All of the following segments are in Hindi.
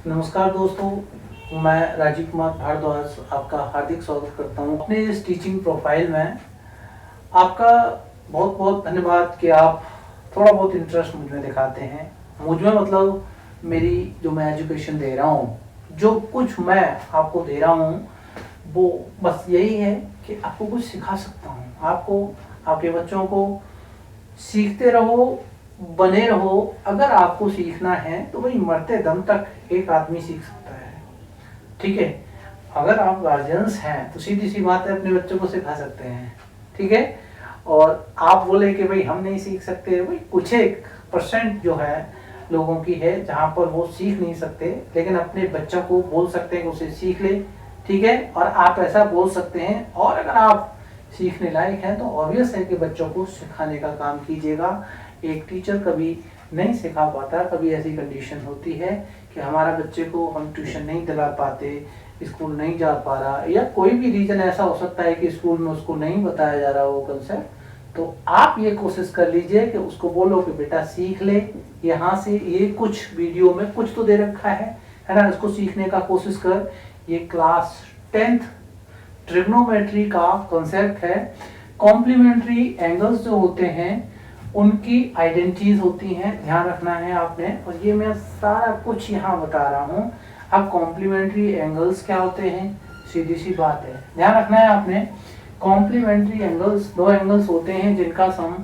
नमस्कार दोस्तों, मैं राजीव कुमार भारद्वाज आपका हार्दिक स्वागत करता हूं अपने इस टीचिंग प्रोफाइल में। आपका बहुत बहुत धन्यवाद कि आप थोड़ा बहुत इंटरेस्ट मुझ में दिखाते हैं। मुझ में मतलब मेरी जो मैं एजुकेशन दे रहा हूं, जो कुछ मैं आपको दे रहा हूं, वो बस यही है कि आपको कुछ सिखा सकता हूं। आपको, आपके बच्चों को सीखते रहो, बने रहो। अगर आपको सीखना है तो भाई मरते दम तक एक आदमी सीख सकता है, ठीक है। अगर आप गार्जियंस हैं तो सीधी सी बात है, अपने बच्चों को सिखा सकते हैं, ठीक है। और आप बोले कि भाई हम नहीं सीख सकते, भाई कुछ एक % जो है लोगों की है जहाँ पर वो सीख नहीं सकते, लेकिन अपने बच्चों को बोल सकते हैं कि उसे सीख ले, ठीक है। और आप ऐसा बोल सकते हैं, और अगर आप सीखने लायक हैं तो ऑब्वियस है कि बच्चों को सिखाने का काम कीजिएगा। एक टीचर कभी नहीं सिखा पाता, कभी ऐसी कंडीशन होती है कि हमारा बच्चे को हम ट्यूशन नहीं दिला पाते, स्कूल नहीं जा पा रहा, या कोई भी रीजन ऐसा हो सकता है कि स्कूल में उसको नहीं बताया जा रहा वो कंसेप्ट। तो आप ये कोशिश कर लीजिए कि उसको बोलो कि बेटा सीख ले, यहाँ से ये कुछ वीडियो में कुछ तो दे रखा है ना, इसको सीखने का कोशिश कर। ये क्लास 10th ट्रिग्नोमेट्री का कॉन्सेप्ट है। कॉम्प्लीमेंट्री एंगल्स जो होते हैं उनकी आइडेंटिटीज होती हैं, ध्यान रखना है आपने। और ये मैं सारा कुछ यहाँ बता रहा हूँ। अब कॉम्प्लीमेंट्री एंगल्स क्या होते हैं, सीधी सी बात है, ध्यान रखना है आपने। कॉम्प्लीमेंट्री एंगल्स, दो एंगल्स होते हैं जिनका सम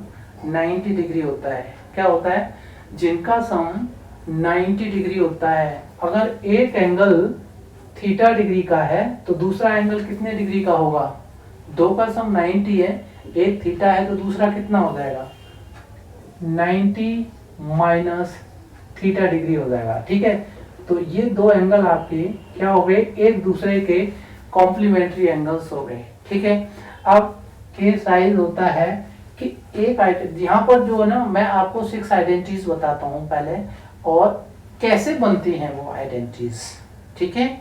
90 डिग्री होता है। क्या होता है? जिनका सम 90 डिग्री होता है। अगर एक एंगल थीटा डिग्री का है तो दूसरा एंगल कितने डिग्री का होगा? दो का सम 90 है, एक थीटा है तो दूसरा कितना हो जाएगा? 90 माइनस थीटा डिग्री हो जाएगा, ठीक है। तो ये दो एंगल आपके क्या हो गए? एक दूसरे के कॉम्प्लीमेंट्री एंगल्स हो गए, ठीक है। अब केस साइज होता है कि एक आइडेंटिटी, यहाँ पर जो है ना, मैं आपको 6 आइडेंटिटीज बताता हूँ पहले, और कैसे बनती हैं वो आइडेंटिटीज, ठीक है।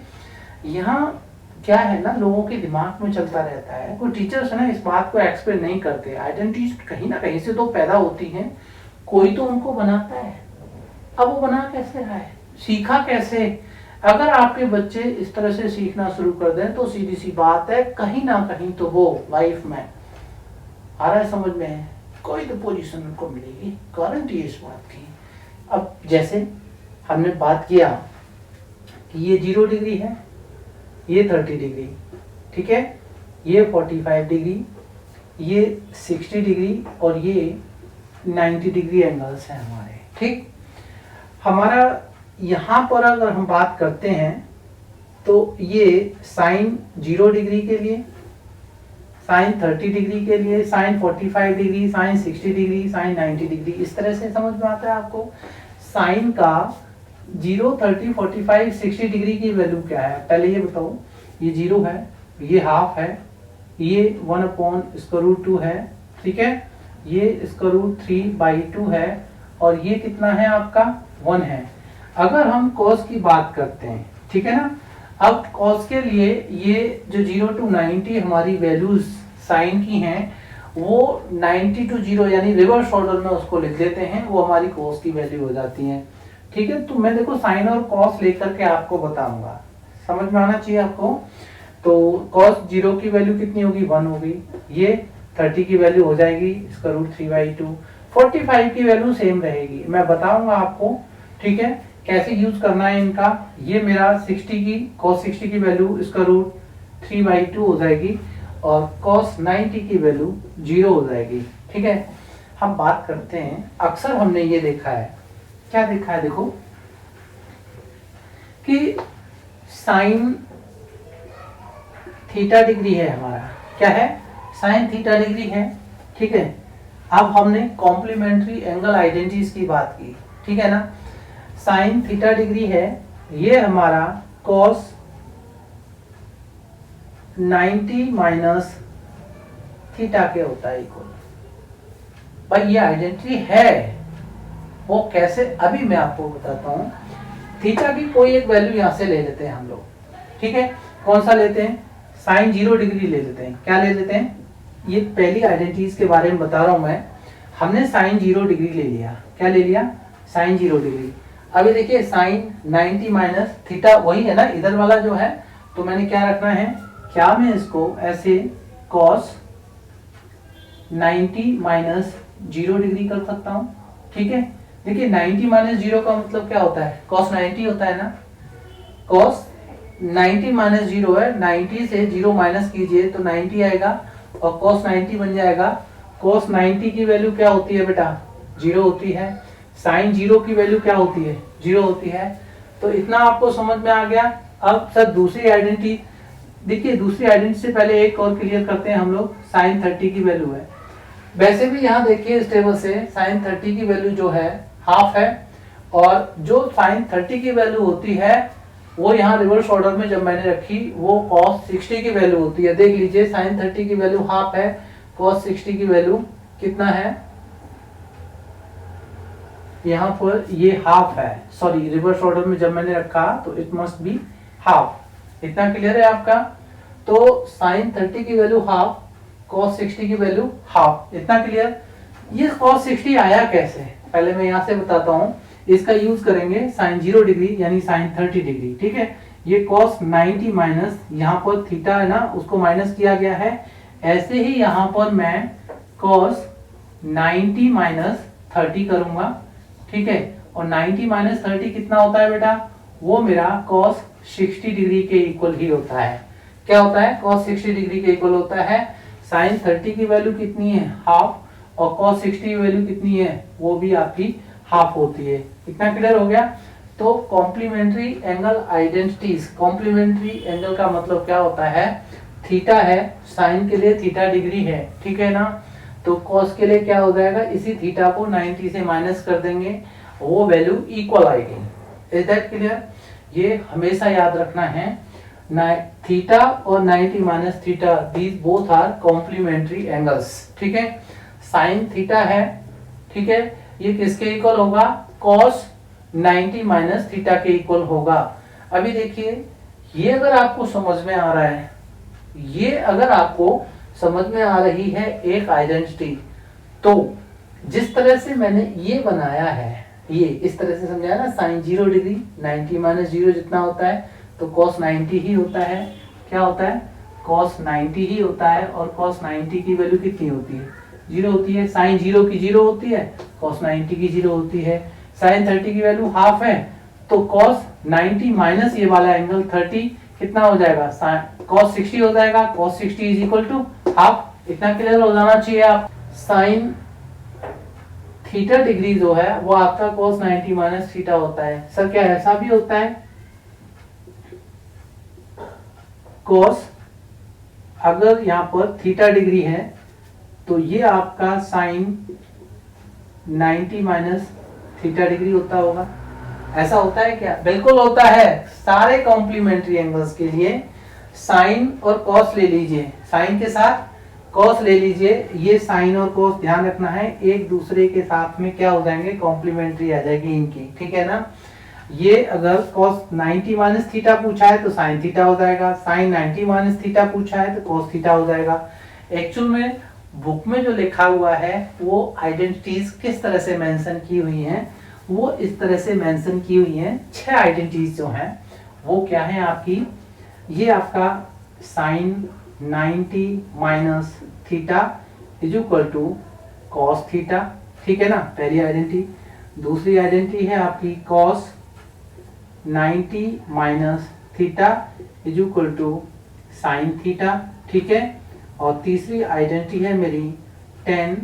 यहाँ क्या है ना, लोगों के दिमाग में चलता रहता है, कोई टीचर्स है ना इस बात को एक्सप्लेन नहीं करते। आइडेंटिटीज कहीं ना कहीं से तो पैदा होती हैं, कोई तो उनको बनाता है। अब वो बना कैसे रहा है, सीखा कैसे? अगर आपके बच्चे इस तरह से सीखना शुरू कर दें तो सीधी सी बात है, कहीं ना कहीं तो वो लाइफ में आ रहा है, समझ में है, कोई तो पोजीशन उनको मिलेगी, गारंटी है इस बात की। अब जैसे हमने बात किया कि ये 0 डिग्री है, ये 30 डिग्री, ठीक है, ये 45 डिग्री, ये 60 डिग्री, और ये 90 डिग्री एंगल्स हैं हमारे, ठीक। हमारा यहाँ पर अगर हम बात करते हैं तो ये साइन 0 डिग्री के लिए, साइन 30 डिग्री के लिए, sine 45 degree, sine 60 degree, sine 90 degree, इस तरह से समझ में आता है आपको। साइन का 0, 30, 45, 60 डिग्री की वैल्यू क्या है पहले ये बताओ। ये 0 है, ये हाफ है, ये 1/√2 है, ठीक है, ये √3/2 है, और ये कितना है आपका? 1 है। अगर हम cos की बात करते हैं, ठीक है ना, अब cos के लिए ये जो 0 to 90 हमारी वैल्यूज साइन की हैं, वो 90 to 0 यानी रिवर्स ऑर्डर में उसको लिख देते हैं, वो हमारी cos की वैल्यू हो जाती है, ठीक है। तो मैं देखो साइन और cos लेकर के आपको बताऊंगा, समझ में आना चाहिए आपको। तो cos 0 की वैल्यू कितनी होगी? 1 होगी। ये 30 की वैल्यू हो जाएगी इसका √3/2। 45 की वैल्यू सेम रहेगी, मैं बताऊंगा आपको, ठीक है, कैसे यूज करना है इनका। ये मेरा 60 की cos 60 की वैल्यू इसका √3/2 हो जाएगी, और cos 90 की वैल्यू 0 हो जाएगी, ठीक है। हम बात करते हैं, अक्सर हमने ये देखा है, क्या देखा है देखो, कि साइन थीटा डिग्री है हमारा, क्या है? साइन थीटा डिग्री है, ठीक है। अब हमने कॉम्प्लीमेंट्री एंगल आइडेंटिटीज की बात की, ठीक है ना। साइन थीटा डिग्री है, ये हमारा cos 90 माइनस थीटा के होता है इक्वल। भाई ये आइडेंटिटी है, वो कैसे अभी मैं आपको बताता हूं। थीटा की कोई एक वैल्यू यहां से ले लेते हैं हम लोग, ठीक है। कौन सा लेते हैं? साइन 0 डिग्री ले लेते हैं। क्या ले लेते हैं? ये पहली आइडेंटिटीज के बारे में बता रहा हूं मैं। हमने साइन 0 डिग्री ले लिया, क्या ले लिया? Sine 0 degree. अभी देखिए साइन 90 माइनस थीटा वही है ना इधर वाला जो है, तो मैंने क्या रखना है, क्या मैं इसको ऐसे कॉस 90 माइनस 0 डिग्री कर सकता हूं, ठीक है। देखिए 90 माइनस 0 का मतलब क्या होता है, कॉस 90 होता है ना, कॉस 90 माइनस 0 है, 90 से 0 माइनस कीजिए तो 90 आएगा और कॉस 90 बन जाएगा। कॉस 90 की वैल्यू क्या होती है बेटा, 0 होती है। साइन 0 की वैल्यू क्या होती है, 0 होती है। तो इतना आपको समझ में आ गया। अब सर दूसरी आइडेंटिटी, देखिए दूसरी आइडेंटिटी से पहले एक और क्लियर करते हैं हम लोग, साइन 30 की वैल्यू है। वैसे भी यहाँ देखिए इस टेबल से साइन 30 की वैल्यू जो है हाफ है, और जो साइन 30 की वैल्यू होती है वो यहाँ रिवर्स ऑर्डर में जब मैंने रखी वो cos 60 की वैल्यू होती है। देख लीजिए साइन 30 की वैल्यू हाफ है, cos 60 की वैल्यू कितना है, यहाँ पर ये हाफ है, सॉरी रिवर्स ऑर्डर में जब मैंने रखा तो इट मस्ट बी हाफ। इतना क्लियर है आपका। तो साइन 30 की वैल्यू हाफ, cos 60 की वैल्यू हाफ, इतना क्लियर। ये cos 60 आया कैसे, पहले मैं यहाँ से बताता हूँ। इसका यूज करेंगे साइन 0 डिग्री यानी साइन 30 डिग्री, ठीक है। ये cos 90 माइनस यहाँ पर थीटा है ना, उसको माइनस किया गया है। ऐसे ही यहाँ पर मैं cos 90 माइनस 30 करूंगा, ठीक है। और 90 माइनस 30 कितना होता है बेटा, वो मेरा cos 60 डिग्री के इक्वल ही होता है। क्या होता है, cos 60 डिग्री के इक्वल होता है। साइन 30 की वैल्यू कितनी है, हाफ, और cos 60 की वैल्यू कितनी है, वो भी आपकी हाफ होती है। इतना क्लियर हो गया। तो complementary angle identities, complementary angle का मतलब क्या होता है, थीटा है, साइन के लिए थीटा डिग्री है, ठीक है ना। तो कॉस के लिए क्या हो जाएगा, इसी थीटा को 90 से माइनस कर देंगे, वो वैल्यू इक्वल आएगी। Is that clear. ये हमेशा याद रखना है, थीटा और 90 minus theta, these both are complementary angles, ठीक है। साइन थीटा है, ठीक है, ये किसके इक्वल होगा, कॉस 90 माइनस थीटा के इक्वल होगा। अभी देखिए ये अगर आपको समझ में आ रहा है, ये अगर आपको समझ में आ रही है एक आइडेंटिटी, तो जिस तरह से मैंने ये बनाया है, ये इस तरह से समझाया ना, साइन 0 डिग्री 90 माइनस 0 जितना होता है तो cos 90 ही होता है। क्या होता है, cos 90 ही होता है, और cos 90 की वैल्यू कितनी होती है, 0 होती है। साइन 0 की 0 होती है, cos 90 की 0 होती है। साइन 30 की वैल्यू हाफ है, तो cos 90 माइनस ये वाला एंगल 30 कितना हो जाएगा, cos 60 हो जाएगा। cos 60 is equal to half. इतना क्लियर हो जाना चाहिए आप। साइन थीटा डिग्री जो है वो आपका cos 90 माइनस थीटा होता है। सर क्या ऐसा भी होता है, cos अगर यहाँ पर थीटा डिग्री है तो ये आपका साइन 90 माइनस थीटा डिग्री होता होगा, ऐसा होता है क्या, बिल्कुल होता है। सारे कॉम्प्लीमेंट्री एंगल्स के लिए साइन और कॉस ले लीजिए, साइन के साथ कॉस ले लीजिए। ये साइन और कॉस ध्यान रखना है, एक दूसरे के साथ में क्या हो जाएंगे, कॉम्प्लीमेंट्री आ जाएगी इनकी, ठीक है ना। ये अगर cos 90 माइनस थीटा पूछा है तो साइन थीटा हो जाएगा, साइन 90 माइनस थीटा पूछा है तो cos थीटा हो जाएगा। एक्चुअल में बुक में जो लिखा हुआ है वो आइडेंटिटीज किस तरह से मेंशन की हुई हैं, वो इस तरह से मेंशन की हुई हैं। 6 आइडेंटिटीज जो हैं वो क्या है आपकी, ये आपका sine 90 minus theta is equal to cos theta, ठीक है ना, पहली आइडेंटिटी। दूसरी आइडेंटिटी है आपकी cos 90 minus theta is equal to sine theta, ठीक है। और तीसरी आइडेंटिटी है मेरी tan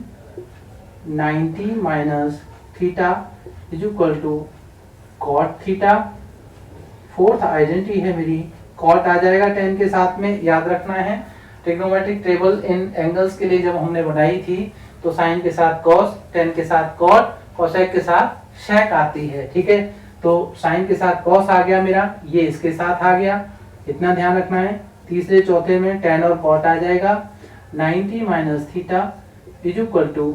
90 minus theta is equal to cot theta. Fourth identity है मेरी कॉट आ जाएगा tan के साथ में, याद रखना है। ट्रिग्नोमेट्रिक टेबल इन एंगल्स के लिए जब हमने बनाई थी तो साइन के साथ कॉस, tan के साथ कॉट, कोसेक के साथ शेक आती है, ठीक है। तो साइन के साथ कॉस आ गया मेरा, ये इसके साथ आ गया, इतना ध्यान रखना है। तीसरे चौथे में tan और कॉट आ जाएगा। 90 minus theta is equal to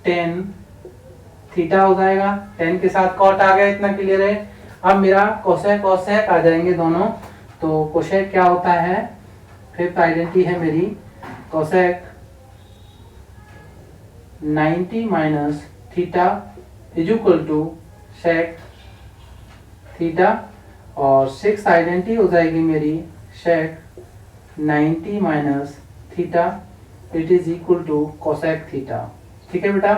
tan theta हो जाएगा, tan के साथ कॉट आ गया, इतना क्लियर है। अब मेरा कोसेक कोसेक आ जाएंगे दोनों, तो कोसेक क्या होता है, फिफ्थ आइडेंटिटी है मेरी cosec 90 minus theta is equal to sec theta, और 6 आइडेंटिटी हो जाएगी मेरी sec 90 minus theta, it is equal to cosec theta. ठीक है बेटा,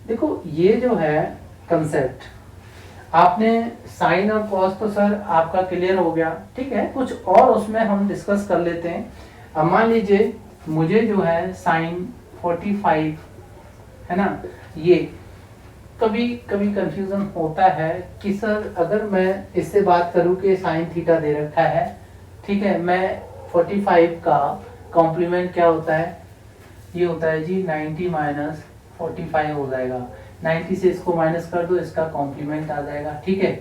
देखो ये जो है कंसेप्ट, आपने साइन और कॉस तो सर आपका क्लियर हो गया, ठीक है, कुछ और उसमें हम डिस्कस कर लेते हैं। अब मान लीजिए मुझे जो है साइन 45 है ना, ये कभी कभी कंफ्यूजन होता है कि सर अगर मैं इससे बात करूं कि साइन थीटा दे रखा है, ठीक है, मैं 45 का कॉम्प्लीमेंट क्या होता है, ये होता है जी 90 माइनस 45 हो जाएगा, 90 से इसको माइनस कर दो, इसका कॉम्प्लीमेंट आ जाएगा। ठीक है,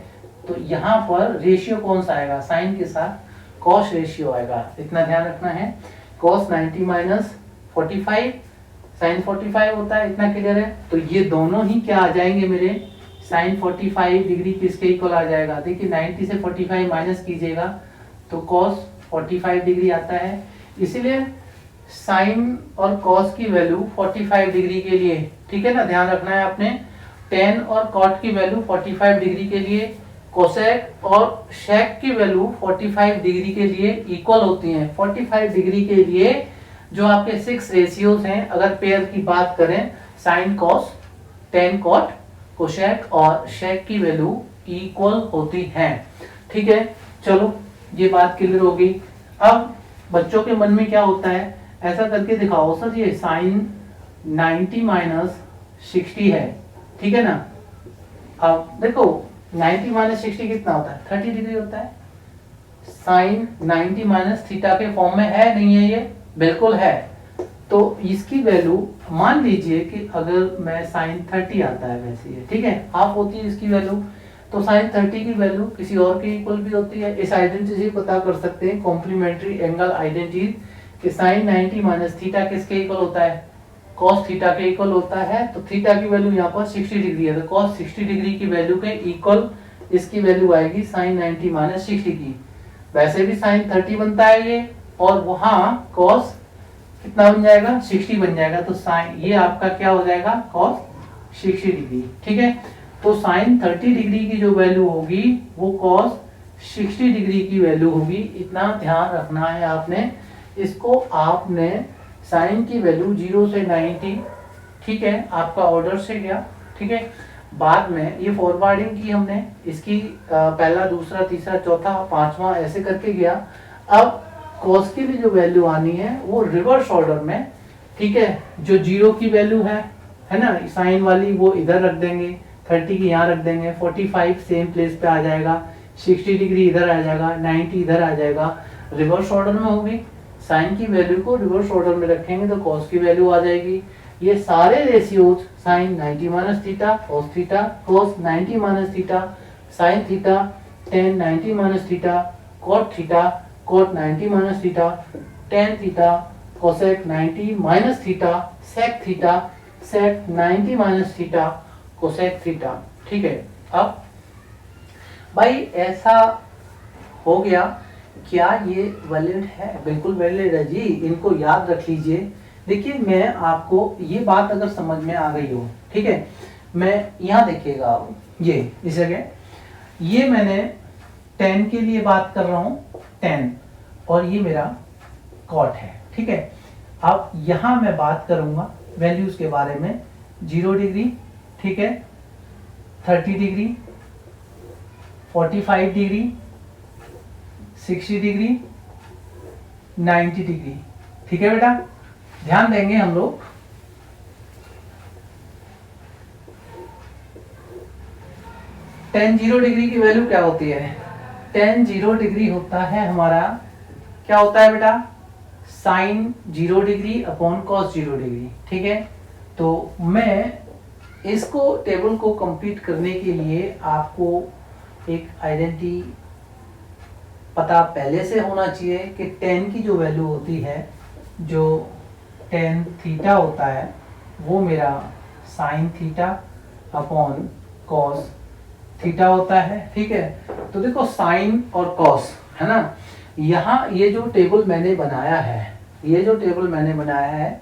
तो यहाँ पर रेशियो कौन सा आएगा, साइन के साथ कॉस रेशियो आएगा, इतना ध्यान रखना है। कॉस 90 माइनस 45 साइन 45 होता है, इतना क्लियर है। तो ये दोनों ही क्या आ जाएंगे मेरे, साइन 45 डिग्री किसके इक्वल आ जाएगा, देखिए 90 से 45 माइनस कीजिएगा तो कॉस 45 डिग्री आता है। इसीलिए साइन और कॉस की वैल्यू 45 डिग्री के लिए, ठीक है ना, ध्यान रखना है आपने। टेन और कॉट की वैल्यू 45 डिग्री के लिए, कोसेक और शेक की वैल्यू 45 डिग्री के लिए इक्वल होती हैं। 45 डिग्री के लिए जो आपके 6 रेशियोज हैं, अगर पेयर की बात करें, sine cos, tan cot, cosec और शेक की वैल्यू इक्वल होती हैं। ठीक है, चलो ये बात क्लियर हो गई। अब बच्चों के मन में क्या होता है, ऐसा करके दिखाओ सर, ये साइन 90 माइनस 60 है, ठीक है ना। अब देखो 90 माइनस 60 कितना होता है, 30 डिग्री होता है। साइन 90 माइनस थीटा के फॉर्म में है, नहीं है, ये बिल्कुल है। तो इसकी वैल्यू मान लीजिए कि अगर मैं साइन 30 आता है, वैसे ही ठीक है, हाफ होती है इसकी वैल्यू, तो साइन 30 की वैल्यू किसी और के इक्वल भी होती है। इस आइडेंटिटी से पता कर सकते हैं, कॉम्प्लीमेंट्री एंगल आइडेंटिटी, कि साइन 90 माइनस थीटा किसके इक्वल होता है, कॉस थीटा के इक्वल होता है। तो थीटा की वैल्यू यहाँ पर 60 डिग्री है, तो कॉस 60 डिग्री की वैल्यू के इक्वल इसकी वैल्यू आएगी साइन 90 माइनस 60 की। वैसे भी साइन 30 बनता है ये, और वहाँ कॉस कितना बन जाएगा, 60 बन जाएगा। तो साइन ये आपका क्या हो जाएगा, कॉस 60 डिग्री। ठीक है, तो साइन 30 डिग्री की जो वैल्यू होगी वो कॉस 60 डिग्री की वैल्यू होगी, इतना ध्यान रखना है आपने। इसको आपने साइन की वैल्यू 0 से 90, ठीक है, आपका ऑर्डर से गया, ठीक है, बाद में ये फॉरवर्डिंग की हमने, इसकी पहला, दूसरा, तीसरा, चौथा, पांचवा ऐसे करके गया। अब कॉस की भी जो वैल्यू आनी है वो रिवर्स ऑर्डर में, ठीक है, जो 0 की वैल्यू है ना, साइन वाली, वो इधर रख देंगे, 30 की यहाँ रख देंगे, 45 सेम प्लेस पे आ जाएगा, 60 डिग्री इधर आ जाएगा, 90 इधर आ जाएगा, रिवर्स ऑर्डर में होगी। साइन की वैल्यू को रिवर्स ऑर्डर में रखेंगे तो कॉस की वैल्यू आ जाएगी। ये सारे ratios, sine 90 minus theta, cos 90 minus theta, sine theta, tan 90 minus theta, cot theta, cot 90 minus theta, tan theta, cosec 90 minus theta, sec theta, sec 90 minus theta, cosec theta. ठीक है, अब भाई ऐसा हो गया, क्या ये वैलिड है, बिल्कुल वैलिड है जी, इनको याद रख लीजिए। देखिए मैं आपको ये बात अगर समझ में आ गई हो, ठीक है, मैं यहाँ देखिएगा, ये इस जगह ये मैंने 10 के लिए बात कर रहा हूँ, 10, और ये मेरा कॉट है, ठीक है। अब यहाँ मैं बात करूंगा वैल्यूज के बारे में, 0 डिग्री, ठीक है, 30 डिग्री, 45 डिग्री, 60 डिग्री, 90 डिग्री, ठीक है बेटा, ध्यान देंगे हम लोग। टेन 0 डिग्री की वैल्यू क्या होती है, टेन 0 डिग्री होता है हमारा, क्या होता है बेटा, sine 0 degree upon cos 0 degree, ठीक है। तो मैं इसको टेबल को कंप्लीट करने के लिए आपको एक आइडेंटिटी पता पहले से होना चाहिए कि टेन की जो वैल्यू होती है, जो टेन थीटा होता है, वो मेरा sign theta upon cos theta होता है, ठीक है। तो देखो साइन और कॉस है ना, यहाँ ये जो टेबल मैंने बनाया है,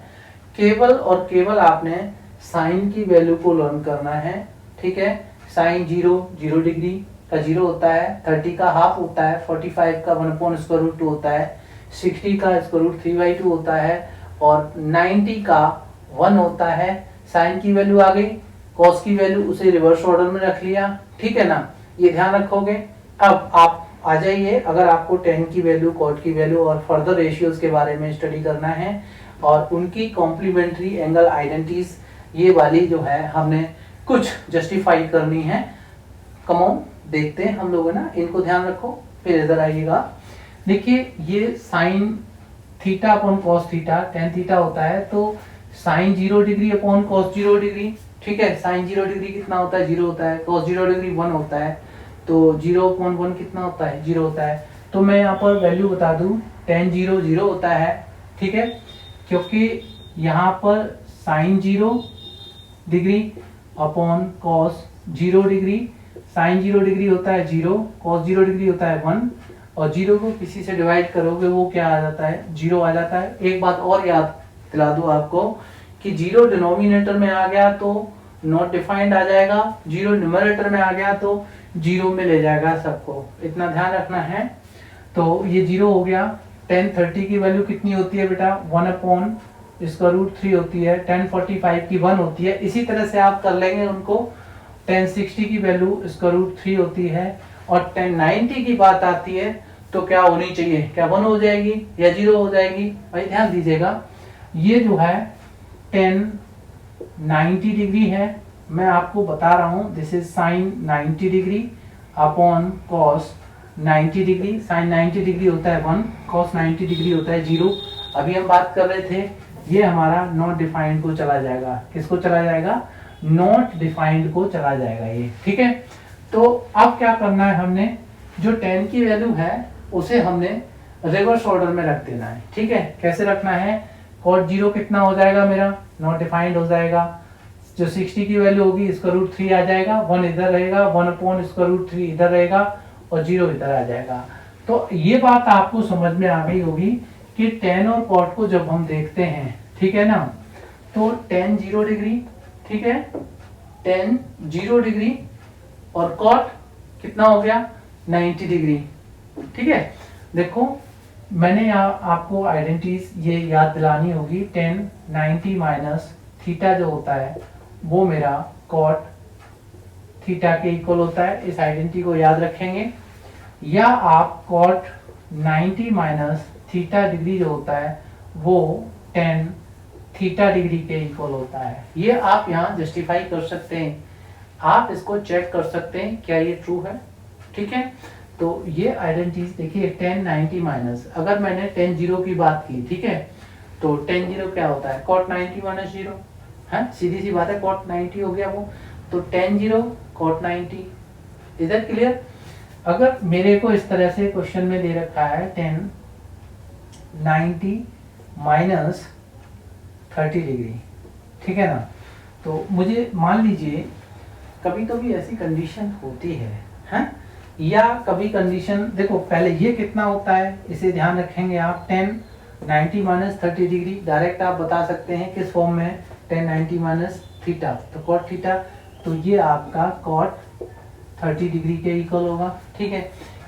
केवल और केवल आपने साइन की वैल्यू को लर्न करना है, ठीक है। साइन 0 डिग्री, का 0 होता है, 30 का हाफ होता है, 45 का 1/√2 होता है, 60 का √3/2 होता है और 90 का 1 होता है। साइन की वैल्यू आ गई, कॉस की वैल्यू उसे रिवर्स ऑर्डर में रख लिया, ठीक है ना, ये ध्यान रखोगे। अब आप आ जाइए, अगर आपको tan की वैल्यू, cot की वैल्यू और फर्दर रेशियोज के बारे में स्टडी करना है और उनकी कॉम्प्लीमेंट्री एंगल आइडेंटिटीज ये वाली जो है हमने कुछ जस्टिफाई करनी है। कम ऑन देखते हैं हम लोग, है ना, इनको ध्यान रखो। फिर इधर आइएगा, देखिए ये sine theta upon cos theta, tan theta होता है, तो sine 0 degree upon cos 0 degree, ठीक है। साइन 0 डिग्री कितना होता है, 0 होता है। कॉस 0 डिग्री 1 होता है, तो 0/1 कितना होता है, 0 होता है। तो मैं यहाँ पर वैल्यू बता दूं, tan 0 0 होता है, ठीक है, क्योंकि यहाँ पर sine 0 degree upon cos 0 degree, sine 0 degree होता है 0, कॉस 0 डिग्री होता है 1, और 0 को किसी से डिवाइड करोगे वो क्या आ जाता है, 0 आ जाता है। एक बात और याद दिला दूं आपको कि 0 डिनोमिनेटर में आ गया तो नॉट डिफाइंड आ जाएगा, 0 न्यूमरेटर में आ गया तो 0 में ले जाएगा सबको, इतना ध्यान रखना है। तो ये 0 हो गया। tan 30 की वैल्यू कितनी होती है बेटा, 1/√3 होती है। tan 45 की 1 होती है। इसी तरह से आप कर लेंगे उनको। tan 60 की वैल्यू √3 होती है और tan 90 की बात आती है तो क्या होनी चाहिए, क्या 1 हो जाएगी या 0 हो जाएगी। भाई ध्यान दीजिएगा, ये जो है tan 90 डिग्री है, मैं आपको बता रहा हूं, this is sine 90 degree upon cos 90 degree. Sine 90 degree होता है 1, कॉस 90 डिग्री होता है 0। अभी हम बात कर रहे थे, ये हमारा नॉट डिफाइंड को चला जाएगा, किसको चला जाएगा, नॉट डिफाइंड को चला जाएगा ये, ठीक है। तो अब क्या करना है, हमने जो tan की वैल्यू है उसे हमने रिवर्स ऑर्डर में रख देना है, ठीक है। कैसे रखना है, cot 0 कितना हो जाएगा मेरा, नॉट डिफाइंड हो जाएगा। जो 60 की वैल्यू होगी इसका √3 आ जाएगा, 1 इधर रहेगा, 1/√3 इधर रहेगा और 0 इधर आ जाएगा। तो ये बात आपको समझ में आ गई होगी कि tan और cot को जब हम देखते हैं, ठीक है ना, तो tan 0 डिग्री, ठीक है, tan 0 डिग्री और cot कितना हो गया, 90 डिग्री, ठीक है। देखो मैंने आपको आइडेंटिटीज ये याद दिलानी होगी, tan 90 माइनस थीटा जो होता है वो मेरा cot थीटा के इक्वल होता है। इस आइडेंटिटी को याद रखेंगे। या आप cot 90 माइनस थीटा डिग्री जो होता है वो tan थीटा डिग्री के इक्वल होता है। ये आप यहाँ जस्टिफाई कर सकते हैं, आप इसको चेक कर सकते हैं क्या ये ट्रू है, ठीक है। तो ये आइडेंटिटीज देखिए, tan 90 माइनस, अगर मैंने tan 0 की बात की, ठीक है, तो tan 0 क्या होता है, cot 90 माइनस 0 है, सीधी सी बात है, cot 90 हो गया वो, तो tan 0 cot 90, इधर क्लियर। अगर मेरे को इस तरह से क्वेश्चन में दे रखा है tan 90 माइनस 30 डिग्री, ठीक है ना, तो मुझे मान लीजिए कभी कभी ऐसी कंडीशन होती है, हैं? या कभी कंडीशन, देखो पहले ये कितना होता है इसे ध्यान रखेंगे आप, tan 90 माइनस 30 डिग्री, डायरेक्ट आप बता सकते हैं किस फॉर्म में, tan 90 माइनस थीटा, तो cot थीटा, तो ये आपका cot 30 डिग्री के इक्वल होगा, ठीक है।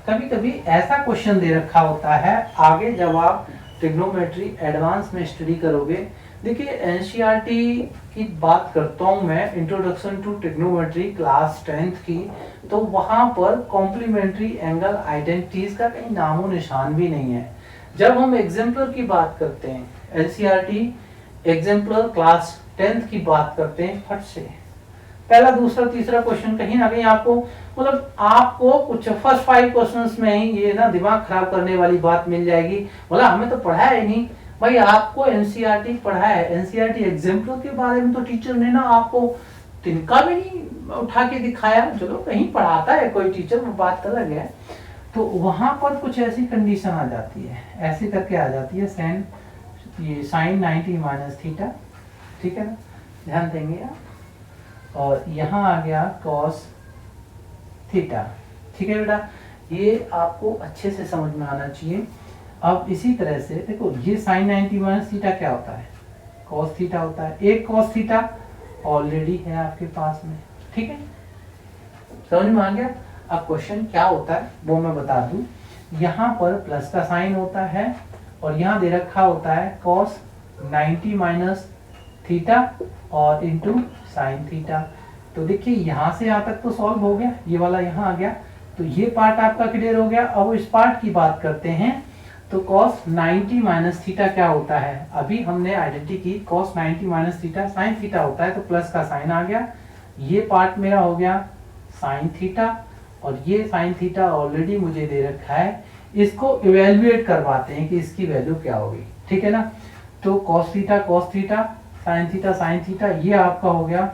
कभी कभी ऐसा क्वेश्चन दे रखा होता है, आगे जब आप ट्रिग्नोमेट्री एडवांस में स्टडी करोगे, देखिए एनसीईआरटी की बात करता हूँ मैं, introduction to trigonometry class 10th की, तो वहां पर कॉम्प्लीमेंट्री एंगल आइडेंटिटीज का कहीं नामो निशान भी नहीं है। जब हम एग्जाम्पलर की बात करते हैं, एनसीईआरटी एग्जाम्पलर क्लास 10th की बात करते हैं, फट से पहला दूसरा तीसरा क्वेश्चन कहीं ना कहीं आपको, मतलब आपको कुछ फर्स्ट 5 क्वेश्चंस में ही ये ना दिमाग खराब करने वाली बात मिल जाएगी, बोला हमें तो पढ़ा है नहीं भाई, आपको एनसीईआरटी पढ़ा है, एनसीईआरटी एग्जाम्पलर के बारे में तो टीचर ने ना आपको तिनका भी नहीं उठा के दिखाया, चलो कहीं पढ़ाता है कोई टीचर, वो बात अलग है। तो वहां पर कुछ ऐसी कंडीशन आ जाती है, ऐसे करके आ जाती है, साइन 90 माइनस थीटा, ठीक है ना, ध्यान देंगे आप, और यहाँ आ गया कॉस थीटा, ठीक है बेटा, ये आपको अच्छे से समझ में आना चाहिए। अब इसी तरह से देखो, ये साइन 90 माइनस थीटा क्या होता है, कॉस थीटा होता है, एक कॉस थीटा ऑलरेडी है आपके पास में, ठीक है, समझ में आ गया। अब क्वेश्चन क्या होता है वो मैं बता दूं। यहाँ पर प्लस का साइन होता है और यहाँ दे रखा होता है cos 90 माइनस थीटा और इंटू साइन थीटा। तो देखिए यहाँ से यहाँ तक तो सॉल्व हो गया, ये वाला यहाँ आ गया, तो ये पार्ट आपका क्लियर हो गया। अब इस पार्ट की बात करते हैं। तो cos 90 माइनस थीटा क्या होता है, अभी हमने आइडेंटिटी की cos 90 minus theta sine theta होता है, तो प्लस का साइन आ गया, ये पार्ट मेरा हो गया साइन थीटा और ये साइन थीटा ऑलरेडी मुझे दे रखा है, इसको इवेल्युएट करवाते हैं कि इसकी वैल्यू क्या होगी, ठीक है ना। तो cos थीटा साइन थीटा ये आपका हो गया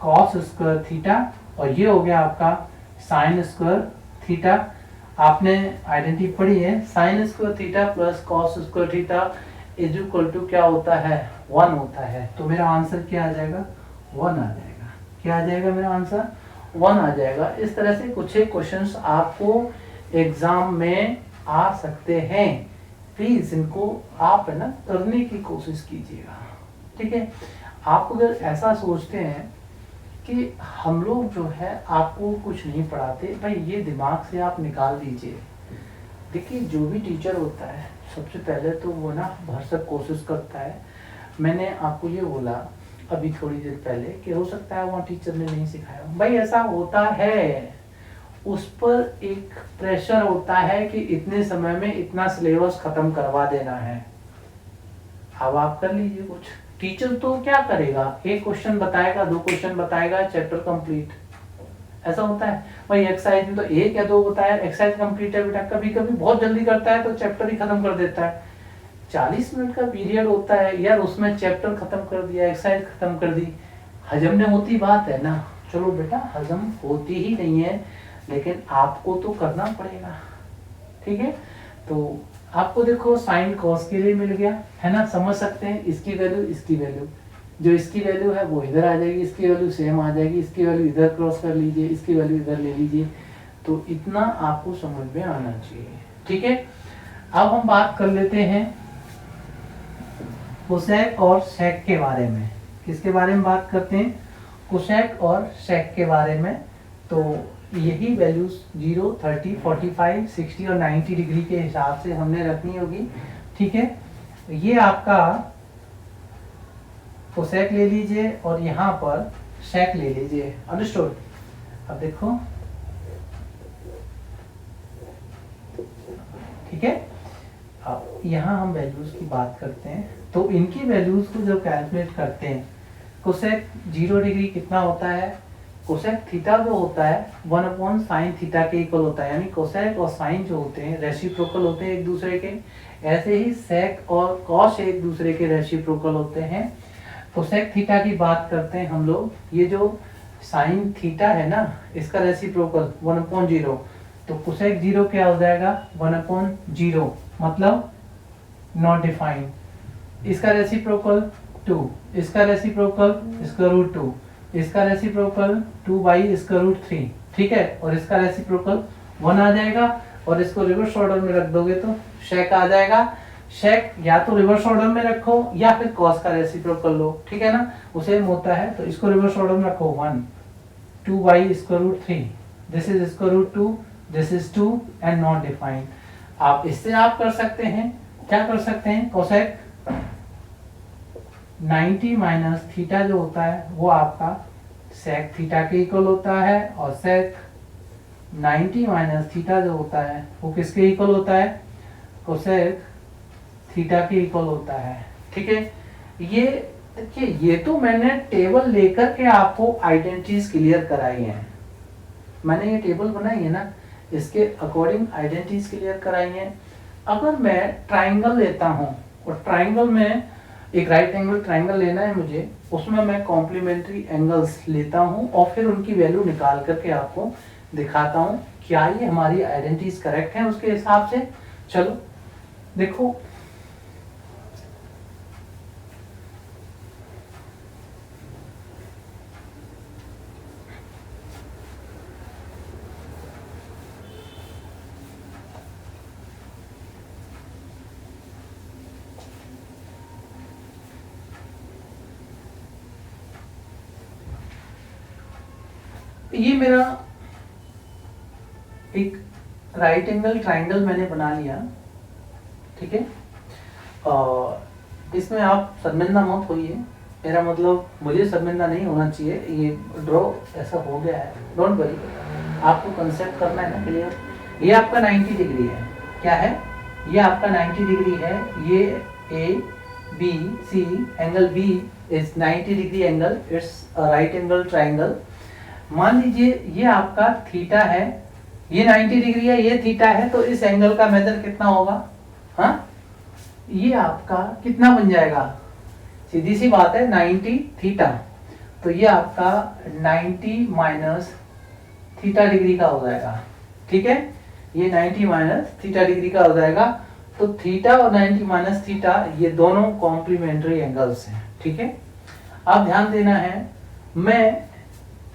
cos स्क्वायर थीटा और ये हो गया आपका साइन स्क्वायर थीटा। आपने आइडेंटिटी पढ़ी है, sine square theta plus cos square theta is equal to क्या होता है 1 होता है। तो मेरा आंसर क्या आ जाएगा 1 आ जाएगा। क्या आ जाएगा मेरा आंसर 1 आ जाएगा। इस तरह से कुछ एक क्वेश्चंस आपको एग्जाम में आ सकते हैं, प्लीज इनको आप है ना करने की कोशिश कीजिएगा, ठीक है। आप अगर ऐसा सोचते हैं कि हम लोग जो है आपको कुछ नहीं पढ़ाते, भाई ये दिमाग से आप निकाल दीजिए। देखिए जो भी टीचर होता है सबसे पहले तो वो ना भरसक कोशिश करता है। मैंने आपको ये बोला अभी थोड़ी देर पहले कि हो सकता है वहाँ टीचर ने नहीं सिखाया, भाई ऐसा होता है, उस पर एक प्रेशर होता है कि इतने समय में इतना सिलेबस खत्म करवा देना है। अब आप कर लीजिए कुछ, टीचर तो क्या करेगा, एक क्वेश्चन बताएगा, 2 क्वेश्चन बताएगा, चैप्टर कंप्लीट। ऐसा होता है भाई, एक्सरसाइज में तो 1 या 2 बताया, एक्सरसाइज कंप्लीट है बेटा। कभी कभी बहुत जल्दी करता है तो चैप्टर ही खत्म कर देता है। 40 मिनट का पीरियड होता है यार, उसमें चैप्टर खत्म कर दिया, एक्सरसाइज खत्म कर दी, हजम ने होती बात है ना। चलो बेटा हजम होती ही नहीं है, लेकिन आपको तो करना पड़ेगा, ठीक है। तो आपको देखो साइन कॉस के लिए मिल गया है ना, समझ सकते हैं। इसकी वैल्यू जो इसकी वैल्यू है वो इधर आ जाएगी, इसकी वैल्यू सेम आ जाएगी, इसकी वैल्यू इधर क्रॉस कर लीजिए, इसकी वैल्यू इधर ले लीजिए। तो इतना आपको समझ में आना चाहिए, ठीक है। अब हम बात कर लेते हैं कोसेक और सेक के बारे में। किसके बारे में बात करते हैं, कोसेक और सेक के बारे में। तो यही वैल्यूज 0, 30, 45, 60 और 90 डिग्री के हिसाब से हमने रखनी होगी, ठीक है। ये आपका कोसेक ले लीजिए और यहाँ पर सेक ले लीजिए, अंडरस्टूड। अब देखो ठीक है, अब यहाँ हम वैल्यूज की बात करते हैं। तो इनकी वैल्यूज को जब कैलकुलेट करते हैं, कोसेक 0 डिग्री कितना होता है, कोसेक थीटा जो होता है 1 अपॉन साइन थीटा के इक्वल होता है, यानी कोसेक और साइन जो होते हैं रेसिप्रोकल होते हैं एक दूसरे के। ऐसे ही सेक और कॉस एक दूसरे के रेसिप्रोकल होते हैं। कोसेक थीटा की बात करते हैं हम लोग, ये जो साइन थीटा है ना इसका रेसिप्रोकल 1 अपॉन 0, तो कोसेक 0 क्या हो जाएगा 1 अपॉन 0, मतलब नॉट डिफाइंड। इसका रेसिप्रोकल 2, इसका रेसिप्रोकल स्क्वायर रूट 2, इसका रेसिप्रोकल 2 बाई स्क्वायर रूट 3, ठीक है। और इसका रेसिप्रोकल 1 आ जाएगा और इसको रिवर्स ऑर्डर में रख दोगे तो शेक आ जाएगा। शेक या तो रिवर्स ऑर्डर में रखो या फिर कॉस का रेसिप्रोकल लो, ठीक है ना, उसे होता है। तो इसको रिवर्स ऑर्डर में रखो 1, 2 by square root 3, this is square root 2, this is 2 and not defined. आप इससे आप कर सकते हैं, क्या कर सकते हैं, कोसेक 90 माइनस थीटा जो होता है वो आपका सेक थीटा के इक्वल होता है, और सेक 90 माइनस थीटा जो होता है वो किसके इक्वल होता है, कोसेक थीटा के इक्वल होता है, ठीक है। ये देखिए, ये तो मैंने टेबल लेकर के आपको आइडेंटिटीज क्लियर कराई हैं। मैंने ये टेबल बनाई है ना, इसके अकॉर्डिंग आइडेंटिटीज क्लियर कराई हैं। अगर मैं ट्राइंगल लेता हूँ और ट्राइंगल में एक राइट एंगल ट्राइंगल लेना है मुझे, उसमें मैं कॉम्प्लीमेंट्री एंगल्स लेता हूँ और फिर उनकी वैल्यू निकाल करके आपको दिखाता हूँ क्या ये हमारी आइडेंटिटीज करेक्ट हैं उसके हिसाब से। चलो देखो, ये मेरा एक राइट एंगल ट्राइंगल मैंने बना लिया, ठीक है। और इसमें आप शर्मिंदा मत होइए, मेरा मतलब मुझे शर्मिंदा नहीं होना चाहिए, ये ड्रॉ ऐसा हो गया है, डोंट वरी, आपको कंसेप्ट करना है ना क्लियर। ये आपका 90 डिग्री है, क्या है, ये आपका 90 डिग्री है, ये A B C, angle B is 90 degree angle, it's right angle triangle. मान लीजिए ये आपका थीटा है, ये 90 डिग्री है, ये थीटा है, तो इस एंगल का मेजर कितना होगा, हाँ, ये आपका कितना बन जाएगा, सीधी सी बात है 90 थीटा, तो ये आपका 90 माइनस थीटा डिग्री का हो जाएगा, ठीक है, ये 90 माइनस थीटा डिग्री का हो जाएगा। तो थीटा और 90 माइनस थीटा ये दोनों कॉम्प्लीमेंट्री एंगल्स हैं, ठीक है। अब ध्यान देना है, मैं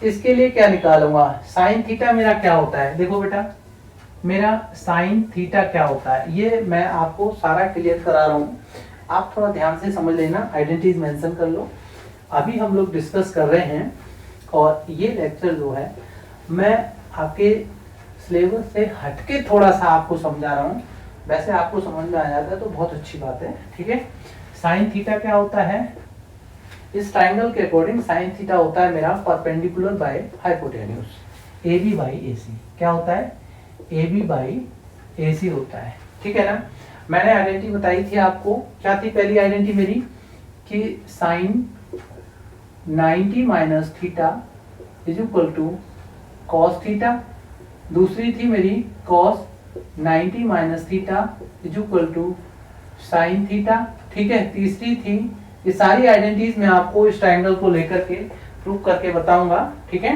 इसके लिए क्या निकालूंगा, साइन थीटा मेरा क्या होता है, देखो बेटा मेरा साइन थीटा क्या होता है, ये मैं आपको सारा क्लियर करा रहा हूँ, आप थोड़ा ध्यान से समझ लेना, आइडेंटिटीज मेंशन कर लो। अभी हम लोग डिस्कस कर रहे हैं और ये लेक्चर जो है मैं आपके सिलेबस से हटके थोड़ा सा आपको समझा रहा हूँ, वैसे आपको समझ में आ जाता है तो बहुत अच्छी बात है, ठीक है। साइन थीटा क्या होता है, इस ट्राइंगल के अकॉर्डिंग साइन थीटा होता है मेरा perpendicular by hypotenuse, A B by A C, क्या होता है, ए बी बाई ए सी होता है, ठीक है ना। मैंने आइडेंटिटी बताई थी आपको, क्या थी पहली आइडेंटिटी मेरी, कि sine 90 minus theta is equal to cos theta, दूसरी थी मेरी cos 90 minus theta is equal to sine theta, ठीक है, तीसरी थी, ये सारी आइडेंटिटीज मैं आपको इस ट्राइंगल को लेकर के प्रूव करके बताऊंगा, ठीक है।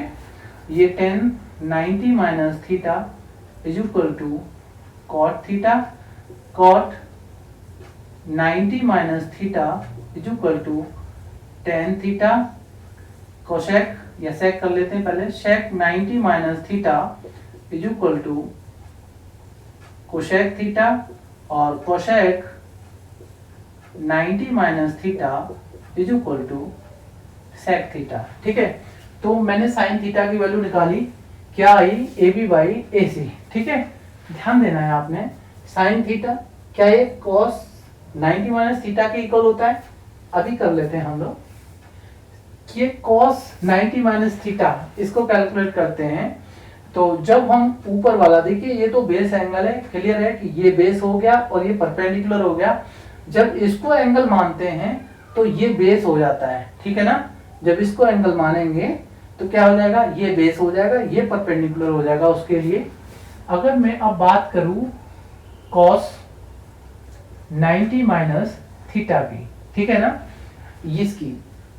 ये 10 90 minus theta is equal to cot theta, cot 90 minus theta is equal to tan theta, cosec या सेक कर लेते हैं पहले, sec 90 minus theta is equal to cosec theta, और cosec 90 minus theta is equal to sec theta, ठीक है। तो मैंने साइन थीटा की वैल्यू निकाली, क्या आई, ए बी बाई ए सी, ठीक है। ध्यान देना है आपने, साइन थीटा क्या ये कॉस 90 माइनस थीटा के इक्वल होता है, अभी कर लेते हैं हम लोग, ये कॉस 90 माइनस थीटा इसको कैलकुलेट करते हैं। तो जब हम ऊपर वाला, देखिए ये तो बेस एंगल है, क्लियर है कि ये बेस हो गया और ये परपेंडिकुलर हो गया, जब इसको एंगल मानते हैं तो ये बेस हो जाता है, ठीक है ना। जब इसको एंगल मानेंगे तो क्या हो जाएगा, ये बेस हो जाएगा, ये परपेंडिकुलर हो जाएगा उसके लिए। अगर मैं अब बात करूं कॉस 90 माइनस थीटा की, ठीक है ना, इसकी,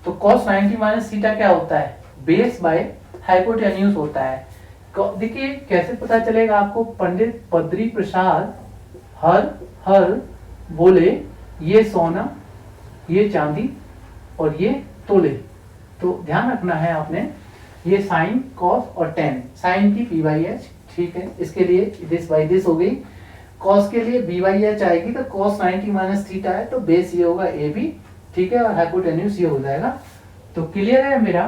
तो cos 90 माइनस थीटा क्या होता है, बेस बाय हाइपोटेन्यूज होता है। देखिए कैसे पता चलेगा आपको, पंडित बद्री प्रसाद हर बोले ये सोना, ये चांदी और ये तोले, तो ध्यान रखना है आपने, ये साइन कॉस और टेन, साइन की पी बाई एच, ठीक है, इसके लिए दिस बाई दिस हो गई, कॉस के लिए बी बाई एच आएगी, तो cos 90 माइनस थीटा है तो बेस ये होगा ए बी, ठीक है, और हाइपोटेन्यूज ये हो जाएगा। तो क्लियर है मेरा,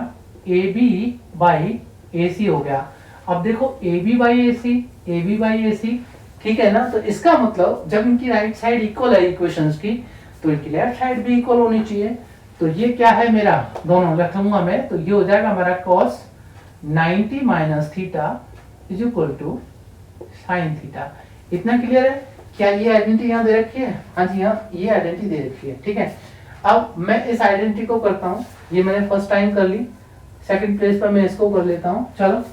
ए बी बाई ए सी हो गया। अब देखो A B by A C, A B by A C, ठीक है ना, तो इसका मतलब जब इनकी राइट साइड इक्वल है इक्वेशंस की, तो इनकी लेफ्ट साइड भी इक्वल होनी चाहिए। तो ये क्या है मेरा, दोनों रख लूंगा मैं, तो ये हो जाएगा मेरा cos 90 minus theta is equal to sine theta. इतना क्लियर है, क्या ये आइडेंटिटी यहाँ दे रखी है, हाँ जी हाँ, ये आइडेंटिटी दे रखी है, ठीक है। अब मैं इस आइडेंटिटी को करता हूँ, ये मैंने फर्स्ट टाइम कर ली, सेकंड प्लेस पर मैं इसको कर लेता हूँ। चलो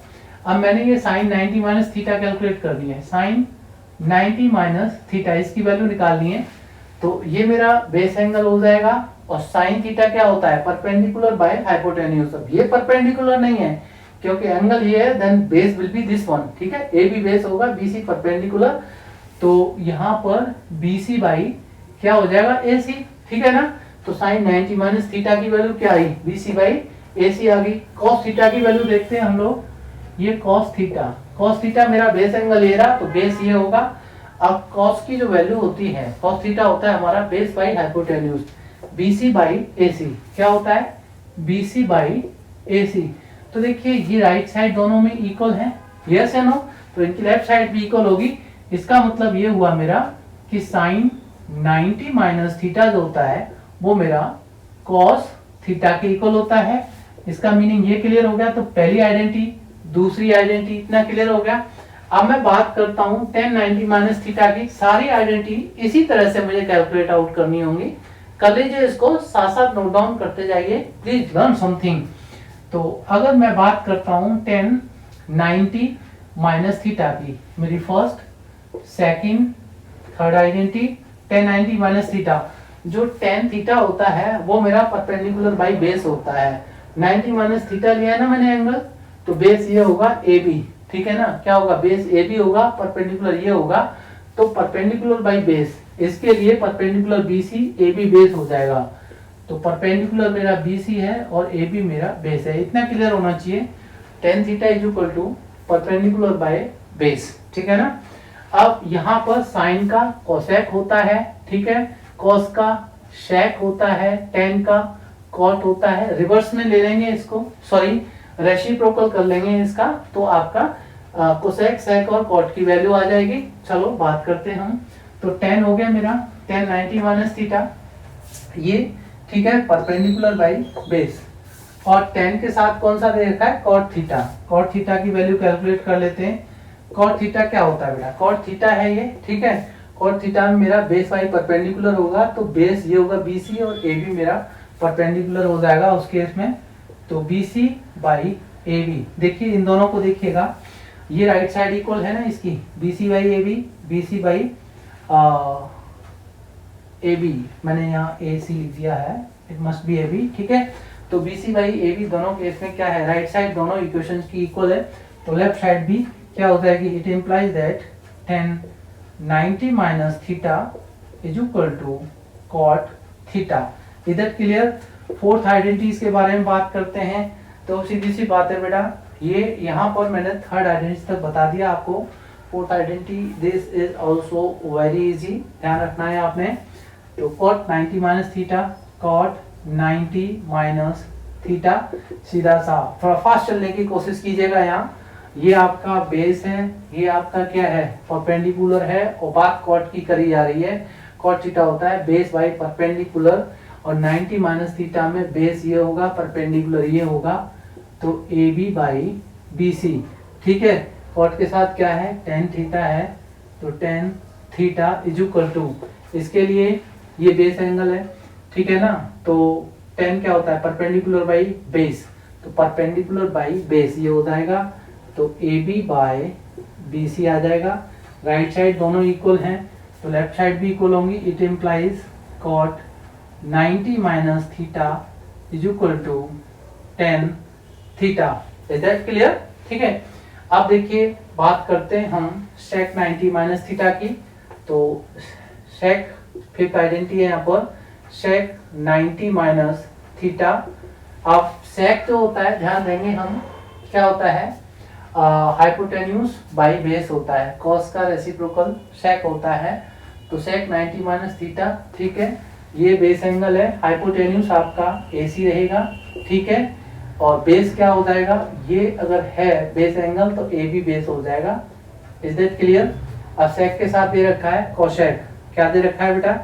अब मैंने ये साइन 90 माइनस थीटा कैलकुलेट कर दी है, साइन 90 माइनस थीटा इसकी वैल्यू निकालनी है, तो ये मेरा बेस एंगल हो जाएगा। और साइन थीटा क्या होता है, परपेंडिकुलर बाय हाइपोटेन्यूज। अब ये परपेंडिकुलर नहीं है क्योंकि एंगल ये है, then base will be this one, ठीक है, ए बी बेस होगा, बी सी परपेंडिकुलर, तो यहाँ पर बी सी बाई क्या हो जाएगा, ए सी, ठीक है ना। तो साइन 90 माइनस थीटा की वैल्यू क्या आई, बी सी बाई ए सी आ गई। कॉस थीटा की वैल्यू देखते हैं हम लोग, ये कॉस थीटा मेरा बेस एंगल ये रहा, तो बेस ये होगा। अब कॉस की जो वैल्यू होती है, कॉस थीटा होता है हमारा base by hypotenuse, BC by AC क्या होता है, BC बाई AC। तो देखिए ये राइट साइड दोनों में इक्वल है, यस है नो, तो इनकी लेफ्ट साइड भी इक्वल होगी। इसका मतलब ये हुआ मेरा कि साइन 90 माइनस थीटा जो होता है वो मेरा कॉस थीटा के इक्वल होता है। इसका मीनिंग ये क्लियर हो गया। तो पहली आइडेंटिटी, दूसरी आइडेंटिटी, इतना क्लियर हो गया। अब मैं बात करता हूं tan 90 माइनस थीटा की। सारी आइडेंटिटी इसी तरह से मुझे कैलकुलेट आउट करनी होंगी। कर लीजिए, इसको साथ साथ नोट डाउन करते जाइए, प्लीज लर्न समथिंग। तो अगर मैं बात करता हूं tan 90 माइनस थीटा की, मेरी first, second, third identity tan 90 minus theta. जो tan थीटा होता है वो मेरा परपेंडिकुलर बाई बेस होता है। 90 माइनस थीटा लिया है ना मैंने एंगल, तो बेस ये होगा AB, ठीक है ना। क्या होगा, बेस AB होगा, परपेंडिकुलर ये होगा, तो परपेंडिकुलर बाई बेस, इसके लिए परपेंडिकुलर BC AB बेस हो जाएगा। तो परपेंडिकुलर मेरा BC है और AB मेरा बेस है। इतना क्लियर होना चाहिए। tan theta is equal to perpendicular by base, ठीक है ना। अब यहाँ पर साइन का कोसेक होता है, ठीक है, कॉस का शेक होता है, tan का कॉट होता है। रिवर्स में ले लेंगे इसको, सॉरी रेसिप्रोकल कर लेंगे इसका, तो आपका कोसेक, सेक और कॉट की वैल्यू आ जाएगी। चलो बात करते हैं हम। तो tan हो गया मेरा tan 90 माइनस थीटा, ये ठीक है, परपेंडिकुलर बाई बेस। और tan के साथ कौन सा दे रखा है, cot थीटा। cot थीटा की वैल्यू कैलकुलेट कर लेते हैं। cot थीटा क्या होता है बेटा, cot थीटा है ये, ठीक है। cot थीटा में मेरा बेस बाई परपेंडिकुलर होगा, तो बेस ये होगा BC और AB मेरा परपेंडिकुलर हो जाएगा उस केस में। तो BC बाई AB, देखिए इन दोनों को देखिएगा, ये राइट साइड इक्वल है ना इसकी, BC by AB, BC by AB, मैंने यहाँ AC लिख दिया है, इट मस्ट बी AB, ठीक है। तो BC बाई AB दोनों केस में क्या है, राइट साइड दोनों इक्वेशंस की इक्वल है, तो लेफ्ट साइड भी क्या होता है कि it implies that tan 90 minus theta is equal to cot theta. इधर क्लियर। फोर्थ आइडेंटिटीज के बारे में बात करते हैं। तो सीधी सी बात है बेटा, ये यहाँ पर मैंने थर्ड आइडेंटिटी तक बता दिया आपको। Fourth identity, this is also very easy, ध्यान रखना है आपने। तो cot 90 minus theta, cot 90 minus theta, सीधा सा। थोड़ा फास्ट चलने की कोशिश कीजिएगा। यहाँ ये आपका बेस है, ये आपका क्या है, परपेंडिकुलर है, और बात cot की करी जा रही है। cot थीटा होता है बेस बाई परपेंडिकुलर, और 90 माइनस थीटा में बेस ये होगा, परपेंडिकुलर ये होगा, तो AB बाई BC, ठीक है। cot के साथ क्या है, tan थीटा है, तो tan theta is equal to, इसके लिए ये बेस एंगल है, ठीक है ना। तो tan क्या होता है, परपेंडिकुलर बाई बेस, तो परपेंडिकुलर बाई बेस ये हो जाएगा, तो AB बाय BC आ जाएगा। राइट साइड दोनों इक्वल हैं, तो लेफ्ट साइड भी इक्वल होंगी। It implies cot 90 minus theta is equal to tan theta. Is that clear, ठीक है। अब देखिए बात करते हैं हम sec 90 माइनस थीटा की। तो sec फिफ्थ आइडेंटिटी है यहाँ पर, sec 90 माइनस थीटा। अब sec जो होता है, ध्यान देंगे हम, क्या होता है, हाइपोटेन्यूज बाई बेस होता है, cos का रेसिप्रोकल sec होता है। तो sec 90 माइनस थीटा, ठीक है, ये बेस एंगल है, हाइपोटेन्यूज आपका AC रहेगा, ठीक है। और बेस क्या हो जाएगा, ये अगर है बेस एंगल तो AB बेस हो जाएगा। Is that clear. अब sec के साथ दे रखा है cosec, क्या दे रखा है बेटा,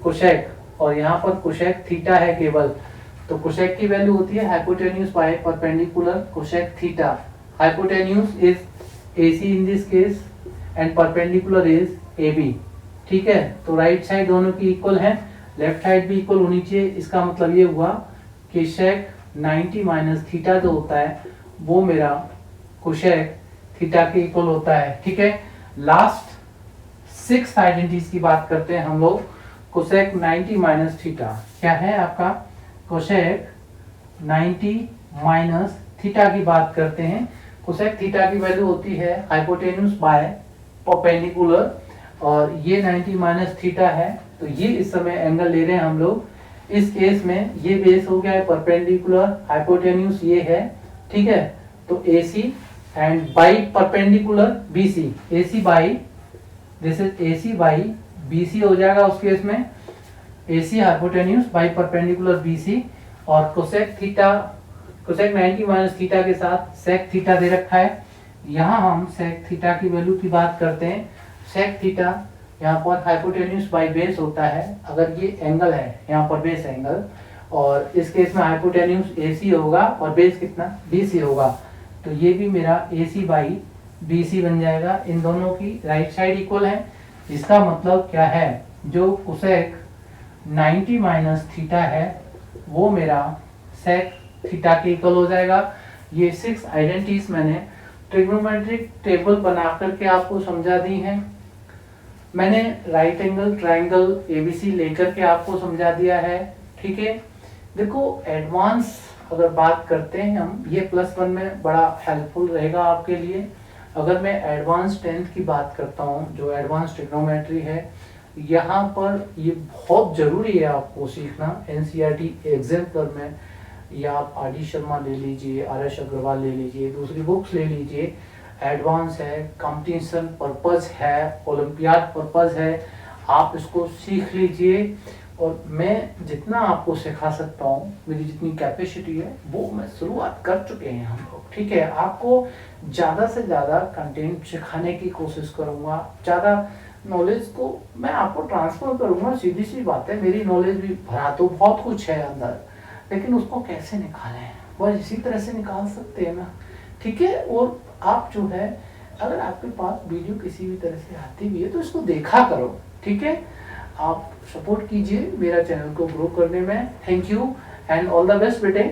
cosec, और यहाँ पर cosec थीटा है केवल। तो cosec की वैल्यू होती है hypotenuse by perpendicular cosec theta. Hypotenuse is AC in this case and perpendicular is AB, ठीक है। तो राइट साइड दोनों की इक्वल है, लेफ्ट साइड भी इक्वल होनी चाहिए। इसका मतलब ये हुआ कि sec 90 माइनस थीटा जो होता है वो मेरा cosec थीटा के इक्वल होता है, ठीक है। लास्ट 6 आइडेंटिटीज की बात करते हैं हम लोग। cosec 90 माइनस थीटा क्या है आपका, cosec 90 माइनस थीटा की बात करते हैं। cosec थीटा की वैल्यू होती है हाइपोटेन्यूज बाय परपेंडिकुलर, और ये 90 माइनस थीटा है, तो ये इस समय एंगल ले रहे हैं हम लोग। इस केस में ये बेस हो गया है परपेंडिकुलर, हाइपोटेन्यूज ये है, ठीक है। तो AC and by perpendicular BC, AC by, this is AC by BC हो जाएगा उस केस में, AC hypotenuse by perpendicular BC। और cosec theta, cosec 90 minus theta के साथ sec थीटा दे रखा है, यहाँ हम sec थीटा की वैल्यू की बात करते हैं। sec थीटा यहाँ पर हाइपोटेन्यूज बाई बेस होता है। अगर ये एंगल है यहाँ पर बेस एंगल, और इस केस में हाइपोटेन्यूज AC होगा और बेस कितना BC होगा, तो ये भी मेरा AC बाई BC बन जाएगा। इन दोनों की राइट साइड इक्वल है। इसका मतलब क्या है, जो कोसेक 90 माइनस थीटा है वो मेरा सेक थीटा के इक्वल हो जाएगा। ये 6 आइडेंटिटीज मैंने ट्रिग्नोमेट्रिक टेबल बना करके आपको समझा दी हैं। मैंने राइट एंगल ट्रायंगल ABC लेकर के आपको समझा दिया है, ठीक है। देखो एडवांस अगर बात करते हैं हम, ये +1 में बड़ा हेल्पफुल रहेगा आपके लिए। अगर मैं एडवांस 10th की बात करता हूँ, जो एडवांस ट्रिग्नोमेट्री है, यहाँ पर ये बहुत ज़रूरी है आपको सीखना। NCERT एग्जाम्पलर में, या आप RD शर्मा ले लीजिए, RS अग्रवाल ले लीजिए, दूसरी बुक्स ले लीजिए। एडवांस है, कंपटीशन पर्पस है, ओलंपियाड पर्पस है, आप इसको सीख लीजिए। और मैं जितना आपको सिखा सकता हूँ, मेरी जितनी कैपेसिटी है वो मैं शुरुआत कर चुके हैं हम लोग, ठीक है। आपको ज़्यादा से ज़्यादा कंटेंट सिखाने की कोशिश करूँगा, ज़्यादा नॉलेज को मैं आपको ट्रांसफर करूँगा। सीधी सी बात है, मेरी नॉलेज भी भरा तो बहुत कुछ है अंदर, लेकिन उसको कैसे निकालें, बस इसी तरह से निकाल सकते हैं ना, ठीक है। और आप जो है, अगर आपके पास वीडियो किसी भी तरह से आती भी है तो इसको देखा करो, ठीक है। आप सपोर्ट कीजिए मेरा चैनल को ग्रो करने में। Thank you and all the best बेटे।